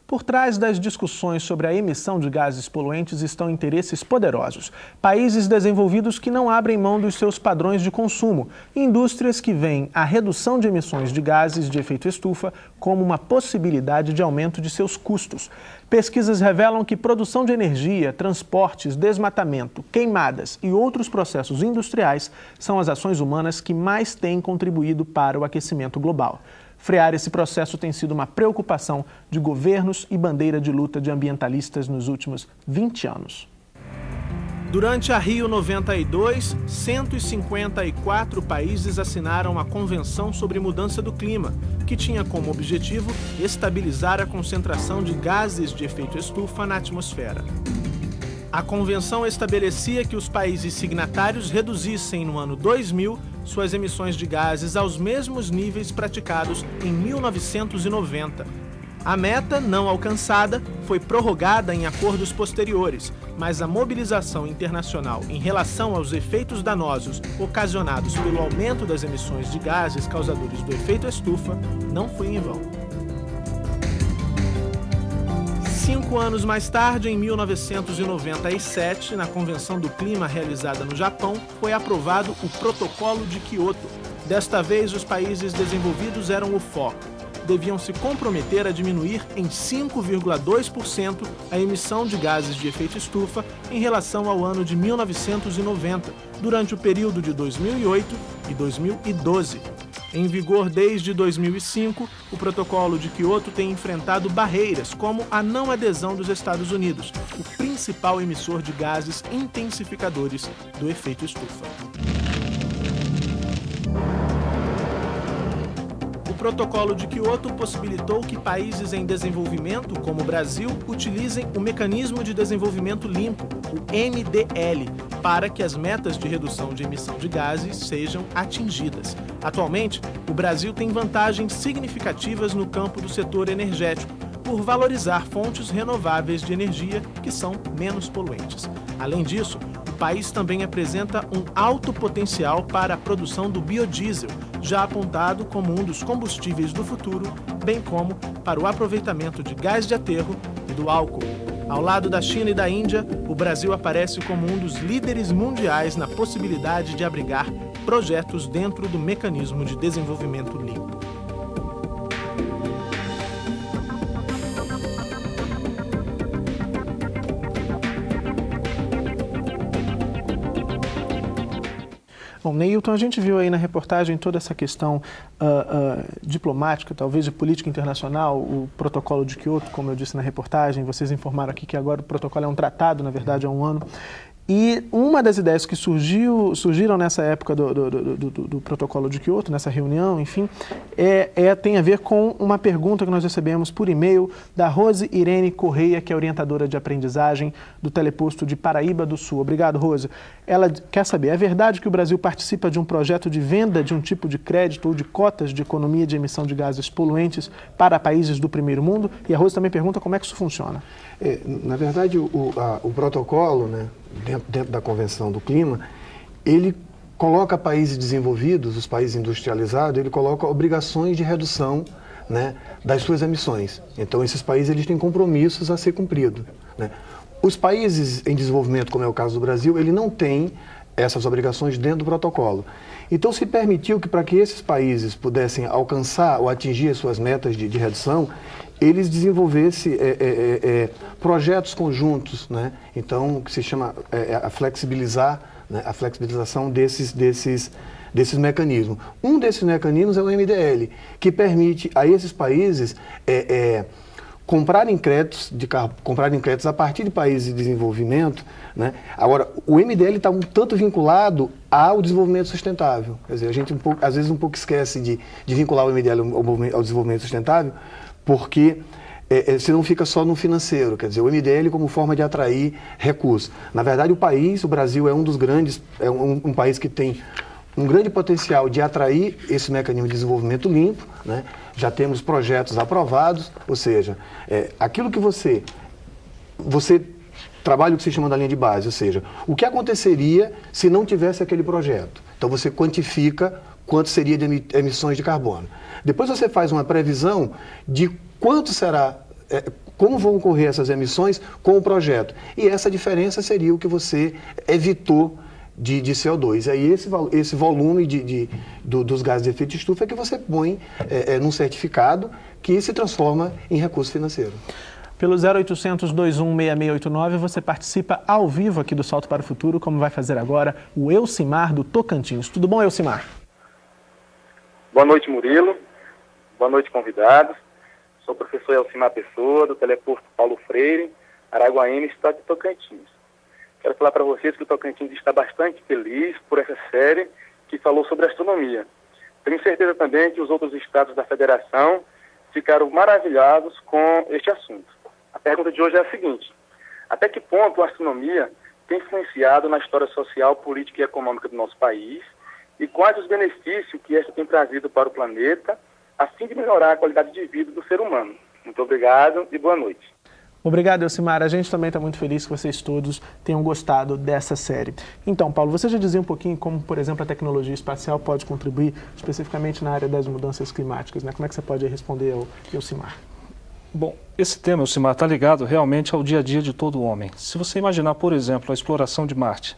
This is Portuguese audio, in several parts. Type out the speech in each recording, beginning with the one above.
Por trás das discussões sobre a emissão de gases poluentes estão interesses poderosos. Países desenvolvidos que não abrem mão dos seus padrões de consumo. Indústrias que veem a redução de emissões de gases de efeito estufa como uma possibilidade de aumento de seus custos. Pesquisas revelam que produção de energia, transportes, desmatamento, queimadas e outros processos industriais são as ações humanas que mais têm contribuído para o aquecimento global. Frear esse processo tem sido uma preocupação de governos e bandeira de luta de ambientalistas nos últimos 20 anos. Durante a Rio 92, 154 países assinaram a Convenção sobre Mudança do Clima, que tinha como objetivo estabilizar a concentração de gases de efeito estufa na atmosfera. A convenção estabelecia que os países signatários reduzissem no ano 2000 suas emissões de gases aos mesmos níveis praticados em 1990. A meta, não alcançada, foi prorrogada em acordos posteriores, mas a mobilização internacional em relação aos efeitos danosos ocasionados pelo aumento das emissões de gases causadores do efeito estufa não foi em vão. 5 anos mais tarde, em 1997, na Convenção do Clima realizada no Japão, foi aprovado o Protocolo de Kyoto. Desta vez, os países desenvolvidos eram o foco. Deviam se comprometer a diminuir em 5,2% a emissão de gases de efeito estufa em relação ao ano de 1990, durante o período de 2008 e 2012. Em vigor desde 2005, o Protocolo de Kyoto tem enfrentado barreiras como a não adesão dos Estados Unidos, o principal emissor de gases intensificadores do efeito estufa. O Protocolo de Kyoto possibilitou que países em desenvolvimento, como o Brasil, utilizem o Mecanismo de Desenvolvimento Limpo, o MDL, para que as metas de redução de emissão de gases sejam atingidas. Atualmente, o Brasil tem vantagens significativas no campo do setor energético, por valorizar fontes renováveis de energia que são menos poluentes. Além disso, o país também apresenta um alto potencial para a produção do biodiesel, já apontado como um dos combustíveis do futuro, bem como para o aproveitamento de gás de aterro e do álcool. Ao lado da China e da Índia, o Brasil aparece como um dos líderes mundiais na possibilidade de abrigar projetos dentro do Mecanismo de Desenvolvimento Limpo. Bom, Neilton, a gente viu aí na reportagem toda essa questão diplomática, talvez de política internacional, o protocolo de Kyoto, como eu disse na reportagem, vocês informaram aqui que agora o protocolo é um tratado, na verdade, há um ano. E uma das ideias que surgiram nessa época do protocolo de Kyoto, nessa reunião, enfim, tem a ver com uma pergunta que nós recebemos por e-mail da Rose Irene Correia, que é orientadora de aprendizagem do Teleposto de Paraíba do Sul. Obrigado, Rose. Ela quer saber, é verdade que o Brasil participa de um projeto de venda de um tipo de crédito ou de cotas de economia de emissão de gases poluentes para países do primeiro mundo? E a Rose também pergunta como é que isso funciona. Na verdade, o protocolo, né, dentro da Convenção do Clima, ele coloca países desenvolvidos, os países industrializados, ele coloca obrigações de redução, né, das suas emissões. Então, esses países eles têm compromissos a ser cumpridos, né. Os países em desenvolvimento, como é o caso do Brasil, ele não tem essas obrigações dentro do protocolo. Então, se permitiu que para que esses países pudessem alcançar ou atingir as suas metas de redução, eles desenvolvessem projetos conjuntos, né? Então, que se chama a flexibilização desses mecanismos. Um desses mecanismos é o MDL, que permite a esses países comprarem créditos a partir de países de desenvolvimento, né? Agora, o MDL está um tanto vinculado ao desenvolvimento sustentável. Quer dizer, a gente às vezes um pouco esquece de vincular o MDL ao desenvolvimento sustentável, porque você não fica só no financeiro, quer dizer, o MDL como forma de atrair recursos. Na verdade, o Brasil é um dos grandes, um país que tem um grande potencial de atrair esse mecanismo de desenvolvimento limpo, né? Já temos projetos aprovados, ou seja, aquilo que você trabalha o que se chama da linha de base, ou seja, o que aconteceria se não tivesse aquele projeto. Então você quantifica quanto seria de emissões de carbono. Depois você faz uma previsão de quanto será como vão ocorrer essas emissões com o projeto. E essa diferença seria o que você evitou de CO2. Aí esse volume dos gases de efeito de estufa é que você põe num certificado que se transforma em recurso financeiro. Pelo 0800 21 6689, você participa ao vivo aqui do Salto para o Futuro, como vai fazer agora o Elcimar do Tocantins. Tudo bom, Elcimar? Boa noite, Murilo. Boa noite, convidados. Sou o professor Elcimar Pessoa, do Teleporto Paulo Freire, Araguaína, estado de Tocantins. Quero falar para vocês que o Tocantins está bastante feliz por essa série que falou sobre astronomia. Tenho certeza também que os outros estados da federação ficaram maravilhados com este assunto. A pergunta de hoje é a seguinte: até que ponto a astronomia tem influenciado na história social, política e econômica do nosso país e quais os benefícios que esta tem trazido para o planeta a fim de melhorar a qualidade de vida do ser humano? Muito obrigado e boa noite. Obrigado, Elcimar. A gente também está muito feliz que vocês todos tenham gostado dessa série. Então, Paulo, você já dizia um pouquinho como, por exemplo, a tecnologia espacial pode contribuir especificamente na área das mudanças climáticas, né? Como é que você pode responder ao Elcimar? Bom, esse tema, Elcimar, está ligado realmente ao dia a dia de todo homem. Se você imaginar, por exemplo, a exploração de Marte,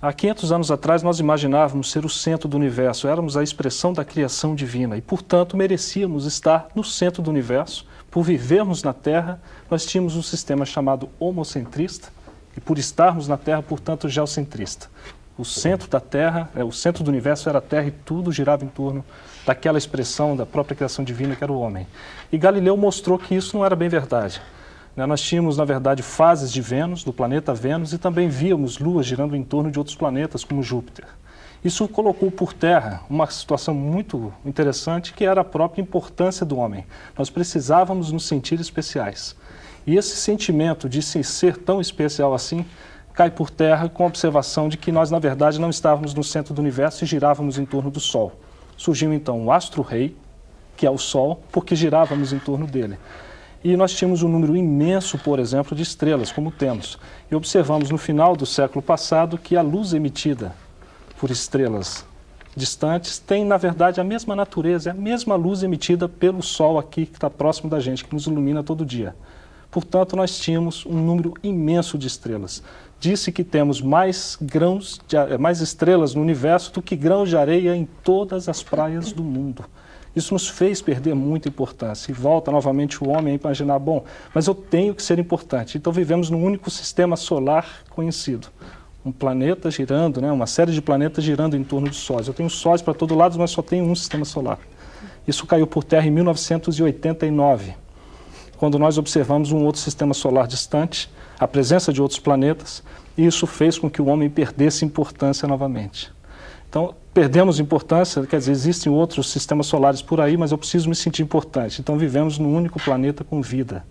há 500 anos atrás nós imaginávamos ser o centro do universo, éramos a expressão da criação divina e, portanto, merecíamos estar no centro do universo. Por vivermos na Terra, nós tínhamos um sistema chamado homocentrista e por estarmos na Terra, portanto, geocentrista. O centro da Terra, o centro do universo era a Terra e tudo girava em torno daquela expressão da própria criação divina que era o homem. E Galileu mostrou que isso não era bem verdade. Nós tínhamos, na verdade, fases de Vênus, do planeta Vênus, e também víamos luas girando em torno de outros planetas, como Júpiter. Isso colocou por terra uma situação muito interessante, que era a própria importância do homem. Nós precisávamos nos sentir especiais. E esse sentimento de se ser tão especial assim cai por terra com a observação de que nós, na verdade, não estávamos no centro do universo e girávamos em torno do Sol. Surgiu, então, o astro-rei, que é o Sol, porque girávamos em torno dele. E nós tínhamos um número imenso, por exemplo, de estrelas, como temos. E observamos no final do século passado que a luz emitida por estrelas distantes tem, na verdade, a mesma natureza, é a mesma luz emitida pelo Sol aqui, que está próximo da gente, que nos ilumina todo dia. Portanto, nós tínhamos um número imenso de estrelas. Disse que temos mais estrelas no universo do que grãos de areia em todas as praias do mundo. Isso nos fez perder muita importância. E volta novamente o homem a imaginar, bom, mas eu tenho que ser importante. Então vivemos num único sistema solar conhecido. Um planeta girando, uma série de planetas girando em torno de sóis. Eu tenho sóis para todo lado, mas só tenho um sistema solar. Isso caiu por terra em 1989, quando nós observamos um outro sistema solar distante, a presença de outros planetas, e isso fez com que o homem perdesse importância novamente. Então, perdemos importância, quer dizer, existem outros sistemas solares por aí, mas eu preciso me sentir importante. Então, vivemos num único planeta com vida,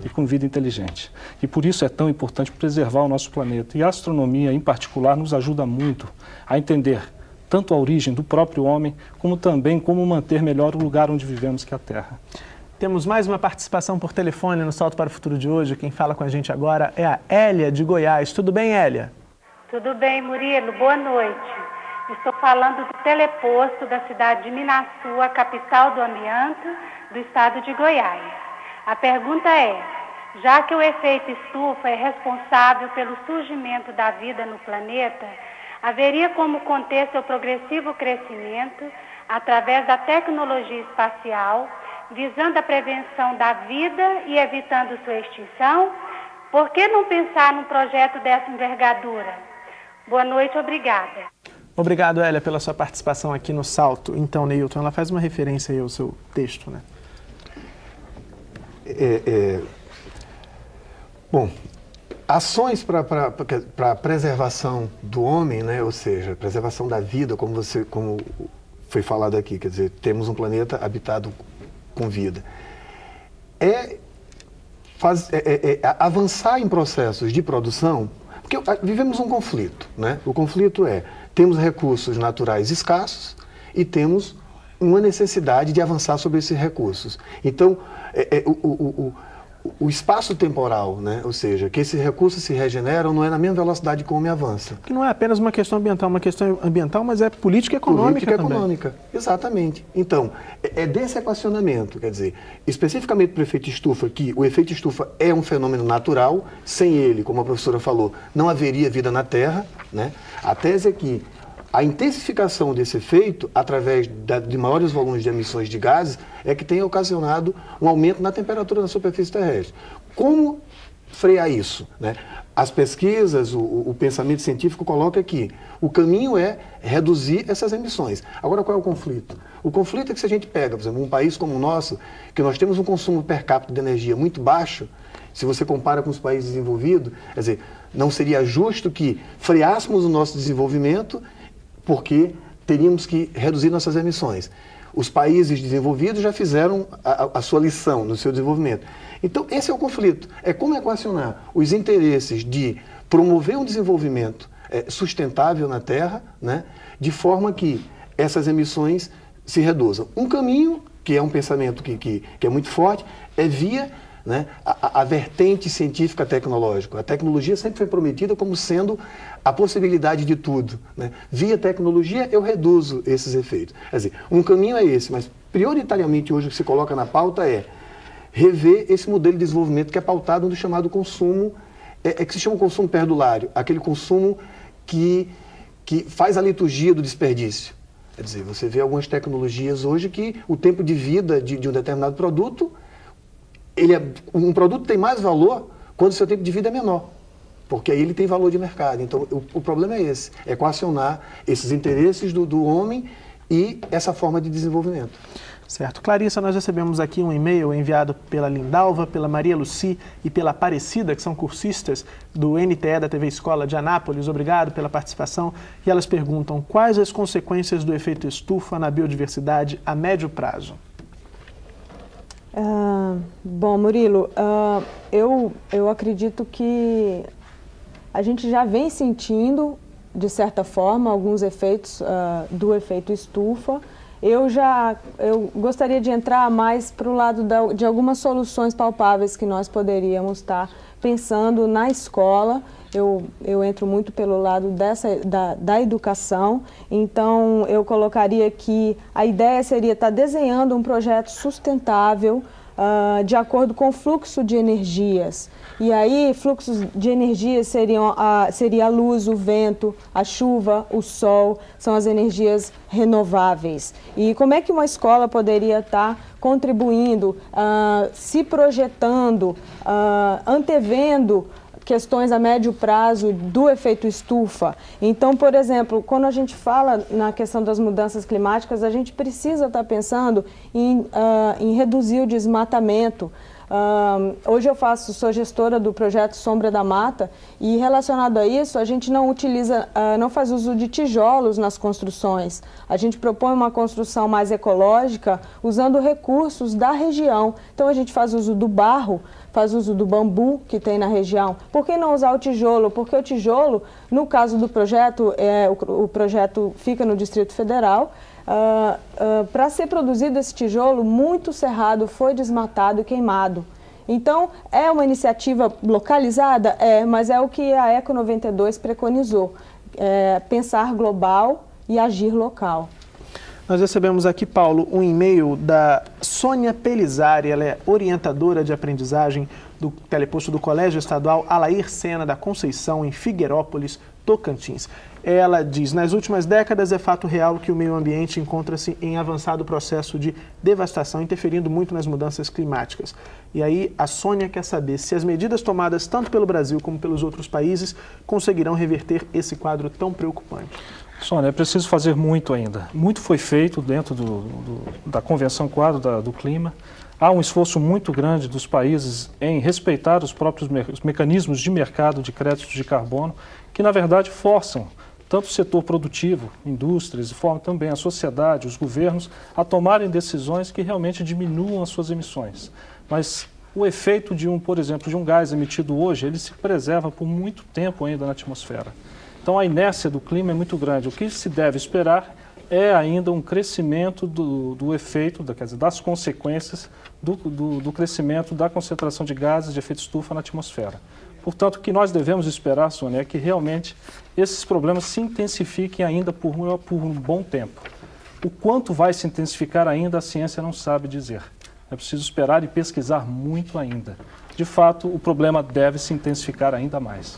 e com vida inteligente. E por isso é tão importante preservar o nosso planeta. E a astronomia, em particular, nos ajuda muito a entender tanto a origem do próprio homem, como também como manter melhor o lugar onde vivemos, que é a Terra. Temos mais uma participação por telefone no Salto para o Futuro de hoje. Quem fala com a gente agora é a Hélia, de Goiás. Tudo bem, Hélia? Tudo bem, Murilo. Boa noite. Estou falando do teleposto da cidade de Minaçu, a capital do amianto do estado de Goiás. A pergunta é, já que o efeito estufa é responsável pelo surgimento da vida no planeta, haveria como conter seu progressivo crescimento através da tecnologia espacial, visando a prevenção da vida e evitando sua extinção? Por que não pensar num projeto dessa envergadura? Boa noite, obrigada. Obrigado, Hélia, pela sua participação aqui no Salto. Então, Neilton, ela faz uma referência aí ao seu texto, né? Bom, ações para a preservação do homem, né? Ou seja, preservação da vida, como foi falado aqui, quer dizer, temos um planeta habitado com vida. Avançar em processos de produção, porque vivemos um conflito, né? O conflito temos recursos naturais escassos e temos uma necessidade de avançar sobre esses recursos. Então, o espaço temporal, né? Ou seja, que esses recursos se regeneram não é na mesma velocidade que o homem avança. Que não é apenas uma questão ambiental, mas é política econômica política também. Econômica, exatamente. Então, é desse equacionamento, quer dizer, especificamente para o efeito estufa, que o efeito estufa é um fenômeno natural, sem ele, como a professora falou, não haveria vida na Terra, né? A tese é que a intensificação desse efeito, através de maiores volumes de emissões de gases, é que tem ocasionado um aumento na temperatura da superfície terrestre. Como frear isso, né? As pesquisas, o pensamento científico coloca que o caminho é reduzir essas emissões. Agora, qual é o conflito? O conflito é que se a gente pega, por exemplo, um país como o nosso, que nós temos um consumo per capita de energia muito baixo, se você compara com os países desenvolvidos, quer dizer, não seria justo que freássemos o nosso desenvolvimento porque teríamos que reduzir nossas emissões. Os países desenvolvidos já fizeram a sua lição no seu desenvolvimento. Então, esse é o conflito. É como equacionar os interesses de promover um desenvolvimento sustentável na Terra, né, de forma que essas emissões se reduzam. Um caminho, que é um pensamento que é muito forte, é via, né, a vertente científica tecnológica. A tecnologia sempre foi prometida como sendo a possibilidade de tudo, né? Via tecnologia eu reduzo esses efeitos. Quer dizer, um caminho é esse, mas prioritariamente hoje o que se coloca na pauta é rever esse modelo de desenvolvimento que é pautado no chamado consumo, que se chama consumo perdulário, aquele consumo que faz a liturgia do desperdício. Quer dizer, você vê algumas tecnologias hoje que o tempo de vida de um determinado produto, um produto tem mais valor quando o seu tempo de vida é menor, porque aí ele tem valor de mercado. Então, o problema é esse, é equacionar esses interesses do homem e essa forma de desenvolvimento. Certo. Clarissa, nós recebemos aqui um e-mail enviado pela Lindalva, pela Maria Luci e pela Aparecida, que são cursistas do NTE da TV Escola de Anápolis. Obrigado pela participação. E elas perguntam quais as consequências do efeito estufa na biodiversidade a médio prazo. Bom, Murilo, eu acredito que a gente já vem sentindo, de certa forma, alguns efeitos do efeito estufa. Eu gostaria de entrar mais para o lado de algumas soluções palpáveis que nós poderíamos estar pensando na escola. Eu entro muito pelo lado da educação, então eu colocaria que a ideia seria estar desenhando um projeto sustentável de acordo com o fluxo de energias. E aí, fluxos de energia seria a luz, o vento, a chuva, o sol, são as energias renováveis. E como é que uma escola poderia estar contribuindo, se projetando, antevendo questões a médio prazo do efeito estufa? Então, por exemplo, quando a gente fala na questão das mudanças climáticas, a gente precisa estar pensando em reduzir o desmatamento. Hoje sou gestora do projeto Sombra da Mata e relacionado a isso a gente não faz uso de tijolos nas construções. A gente propõe uma construção mais ecológica usando recursos da região. Então a gente faz uso do barro, faz uso do bambu que tem na região. Por que não usar o tijolo? Porque o tijolo, no caso do projeto, o projeto fica no Distrito Federal. Para ser produzido esse tijolo, muito cerrado foi desmatado e queimado. Então, é uma iniciativa localizada? Mas é o que a Eco 92 preconizou, pensar global e agir local. Nós recebemos aqui, Paulo, um e-mail da Sônia Pelizari, ela é orientadora de aprendizagem do teleposto do Colégio Estadual Alair Sena da Conceição, em Figueirópolis, Tocantins. Ela diz, nas últimas décadas é fato real que o meio ambiente encontra-se em avançado processo de devastação, interferindo muito nas mudanças climáticas. E aí a Sônia quer saber se as medidas tomadas tanto pelo Brasil como pelos outros países conseguirão reverter esse quadro tão preocupante. Sônia, é preciso fazer muito ainda. Muito foi feito dentro da Convenção Quadro do Clima. Há um esforço muito grande dos países em respeitar os próprios mecanismos de mercado de créditos de carbono, que na verdade forçam tanto o setor produtivo, indústrias, e formam também a sociedade, os governos, a tomarem decisões que realmente diminuam as suas emissões. Mas o efeito por exemplo, de um gás emitido hoje, ele se preserva por muito tempo ainda na atmosfera. Então a inércia do clima é muito grande. O que se deve esperar é ainda um crescimento do efeito, quer dizer, das consequências do crescimento da concentração de gases de efeito estufa na atmosfera. Portanto, o que nós devemos esperar, Sônia, é que realmente esses problemas se intensifiquem ainda por um bom tempo. O quanto vai se intensificar ainda, a ciência não sabe dizer. É preciso esperar e pesquisar muito ainda. De fato, o problema deve se intensificar ainda mais.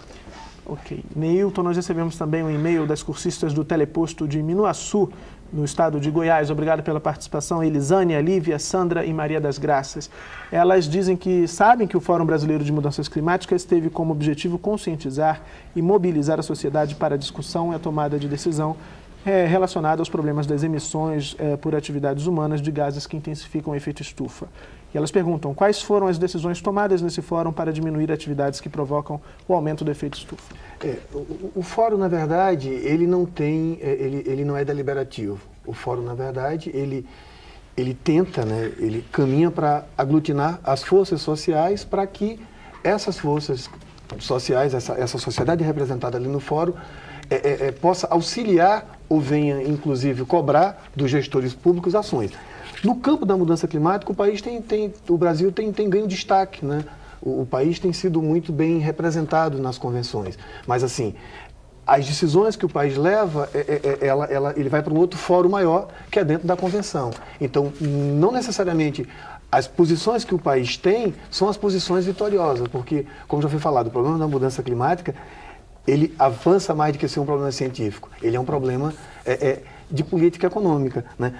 Ok. Neilton, nós recebemos também um e-mail das cursistas do teleposto de Minuaçu, no estado de Goiás. Obrigado pela participação, Elisânia, Lívia, Sandra e Maria das Graças. Elas dizem que sabem que o Fórum Brasileiro de Mudanças Climáticas teve como objetivo conscientizar e mobilizar a sociedade para a discussão e a tomada de decisão relacionada aos problemas das emissões por atividades humanas de gases que intensificam o efeito estufa. E elas perguntam quais foram as decisões tomadas nesse fórum para diminuir atividades que provocam o aumento do efeito estufa. O fórum, na verdade, ele não tem, ele não é deliberativo. O fórum, na verdade, ele tenta, né, ele caminha para aglutinar as forças sociais para que essas forças sociais, essa sociedade representada ali no fórum, possa auxiliar ou venha, inclusive, cobrar dos gestores públicos ações. No campo da mudança climática, o Brasil tem ganho destaque, né? O país tem sido muito bem representado nas convenções. Mas, assim, as decisões que o país leva, ele vai para um outro fórum maior, que é dentro da convenção. Então, não necessariamente as posições que o país tem são as posições vitoriosas, porque, como já foi falado, o problema da mudança climática, ele avança mais do que ser um problema científico. Ele é um problema de política econômica, né?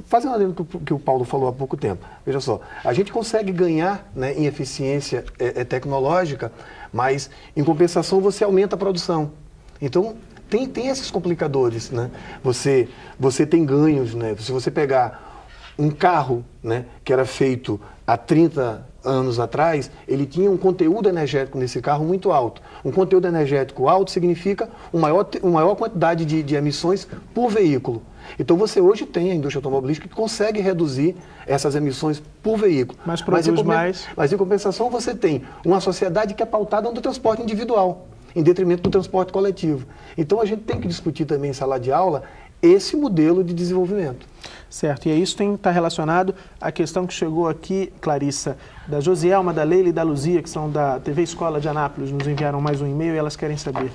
Fazendo um adendo que o Paulo falou há pouco tempo. Veja só, a gente consegue ganhar, né, em eficiência tecnológica, mas, em compensação, você aumenta a produção. Então, tem esses complicadores, né? Você tem ganhos, né? Se você pegar um carro, né, que era feito há 30 anos atrás, ele tinha um conteúdo energético nesse carro muito alto. Um conteúdo energético alto significa uma maior quantidade de emissões por veículo. Então você hoje tem a indústria automobilística que consegue reduzir essas emissões por veículo. Mas produz mais. Mas em compensação você tem uma sociedade que é pautada no transporte individual, em detrimento do transporte coletivo. Então a gente tem que discutir também em sala de aula esse modelo de desenvolvimento. Certo, e isso está relacionado à questão que chegou aqui, Clarissa, da Josielma, da Leila e da Luzia, que são da TV Escola de Anápolis, nos enviaram mais um e-mail e elas querem saber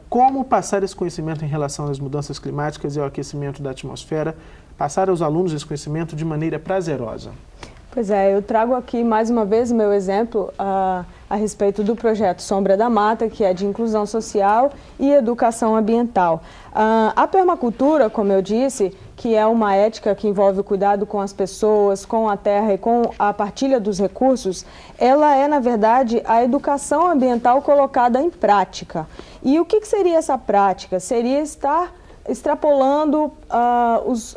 como passar esse conhecimento em relação às mudanças climáticas e ao aquecimento da atmosfera, passar aos alunos esse conhecimento de maneira prazerosa. Pois é, eu trago aqui mais uma vez o meu exemplo a respeito do projeto Sombra da Mata, que é de inclusão social e educação ambiental. A permacultura, como eu disse, que é uma ética que envolve o cuidado com as pessoas, com a terra e com a partilha dos recursos, ela é, na verdade, a educação ambiental colocada em prática. E o que seria essa prática? Seria estar extrapolando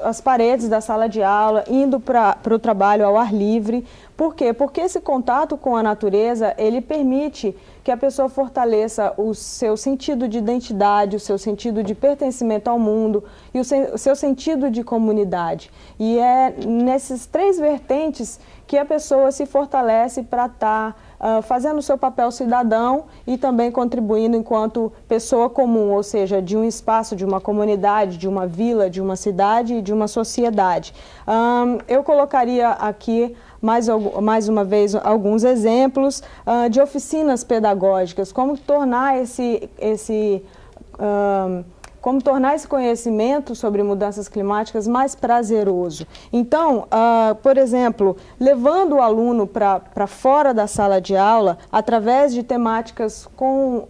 as paredes da sala de aula, indo para o trabalho ao ar livre. Por quê? Porque esse contato com a natureza, ele permite que a pessoa fortaleça o seu sentido de identidade, o seu sentido de pertencimento ao mundo e o seu sentido de comunidade. E é nessas três vertentes que a pessoa se fortalece para estar fazendo o seu papel cidadão e também contribuindo enquanto pessoa comum, ou seja, de um espaço, de uma comunidade, de uma vila, de uma cidade e de uma sociedade. Eu colocaria aqui mais uma vez alguns exemplos de oficinas pedagógicas, como tornar esse conhecimento sobre mudanças climáticas mais prazeroso. Então, por exemplo, levando o aluno para fora da sala de aula, através de temáticas com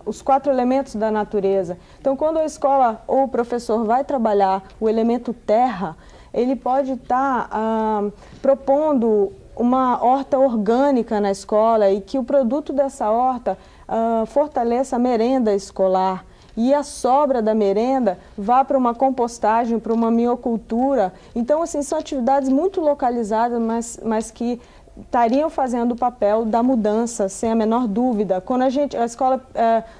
os 4 elementos da natureza. Então, quando a escola ou o professor vai trabalhar o elemento terra, ele pode estar propondo uma horta orgânica na escola e que o produto dessa horta fortaleça a merenda escolar. E a sobra da merenda vá para uma compostagem, para uma miocultura. Então, assim, são atividades muito localizadas, mas que estariam fazendo o papel da mudança, sem a menor dúvida. Quando a escola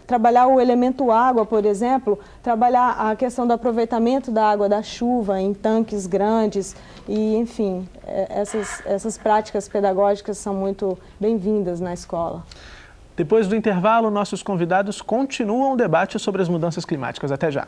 trabalhar o elemento água, por exemplo, trabalhar a questão do aproveitamento da água da chuva em tanques grandes, e, enfim, essas práticas pedagógicas são muito bem-vindas na escola. Depois do intervalo, nossos convidados continuam o debate sobre as mudanças climáticas. Até já.